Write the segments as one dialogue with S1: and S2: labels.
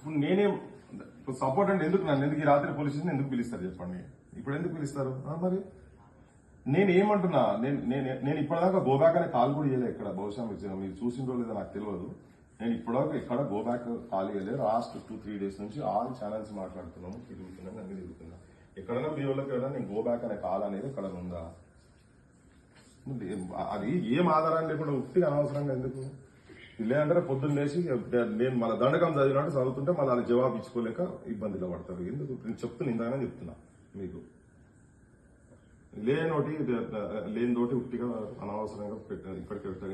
S1: ఇప్పుడు నేనేం ఇప్పుడు సపోర్ట్ అంటే ఎందుకు నన్ను ఎందుకు ఈ రాత్రి పోలీస్ స్టేషన్ ఎందుకు పిలుస్తారు చెప్పండి. ఇప్పుడు ఎందుకు పిలుస్తారు మరి నేను ఏమంటున్నా, నేను ఇప్పటిదాకా గోబ్యాక్ అనే కాల్ కూడా చేయలేదు ఎక్కడ. బహుశా మీరు చూసిందో లేదో నాకు తెలియదు. నేను ఇప్పటిదాకా ఎక్కడ గోబ్యాక్ కాల్ చేయలేదు. లాస్ట్ 2-3 days నుంచి ఆల్ ఛానల్స్ మాట్లాడుతున్నాము, తిరుగుతున్నాను, అన్ని తిరుగుతున్నా. ఎక్కడైనా మీ వాళ్ళకి ఎవరైనా నేను గోబ్యాక్ అనే కాల్ అనేది ఎక్కడ ఉందా? అది ఏం ఆధారం లేకుండా ఉట్టిగా అనవసరంగా ఎందుకు లేదంటే పొద్దున్న లేచి నేను మన దండకం చదివినట్టు చదువుతుంటే మళ్ళీ అది జవాబు ఇచ్చుకోలేక ఇబ్బందిలో పడతారు. ఎందుకు నేను చెప్తున్నా మీకు లేనితోటి ఉట్టిగా అనవసరంగా పెట్టారు.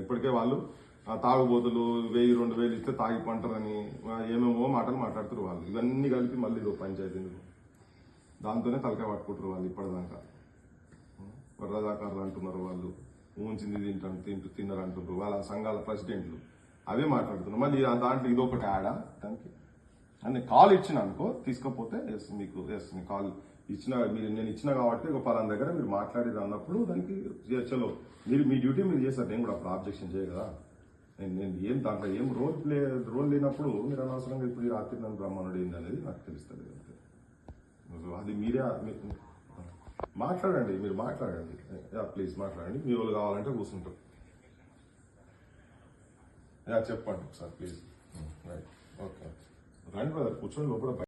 S1: ఇప్పటికే వాళ్ళు తాగుబోతులు 1000-2000 ఇస్తే తాగి పంటారని ఏమేమో మాటలు మాట్లాడుతారు వాళ్ళు. ఇవన్నీ కలిపి మళ్ళీ పంచాయతీ దాంతోనే తలకాయ పట్టుకుంటారు వాళ్ళు. ఇప్పటిదాకా రజాకారులు అంటున్నారు వాళ్ళు, ఊంచింది తిన్నారు అంటున్నారు వాళ్ళ సంఘాల ప్రెసిడెంట్లు. అవే మాట్లాడుతున్నారు. మళ్ళీ దాంట్లో ఇదొకటి యాడా దానికి అని కాల్ ఇచ్చిన అనుకో తీసుకపోతే మీకు కాల్ ఇచ్చిన నేను ఇచ్చిన కాబట్టి ఒక పలానా దగ్గర మీరు మాట్లాడేది అన్నప్పుడు దానికి చలో మీరు మీ డ్యూటీ మీరు చేస్తారు. నేను కూడా అప్పుడు ఆబ్జెక్షన్ చేయ కదా. నేను ఏం దాంట్లో ఏం రోల్ లేనప్పుడు మీరు అనవసరంగా ఇప్పుడు ఈ రాత్రి నన్ను బ్రహ్మణుడు ఏంది అనేది నాకు తెలుస్తుంది. అది మీరే మాట్లాడండి, మీరు మాట్లాడండి, ప్లీజ్ మాట్లాడండి. మీ వాళ్ళు కావాలంటే కూర్చుంటారు. చెప్పండి ఒకసారి ప్లీజ్. రైట్, ఓకే, రండి బ్రదర్, కూర్చొని లోపల.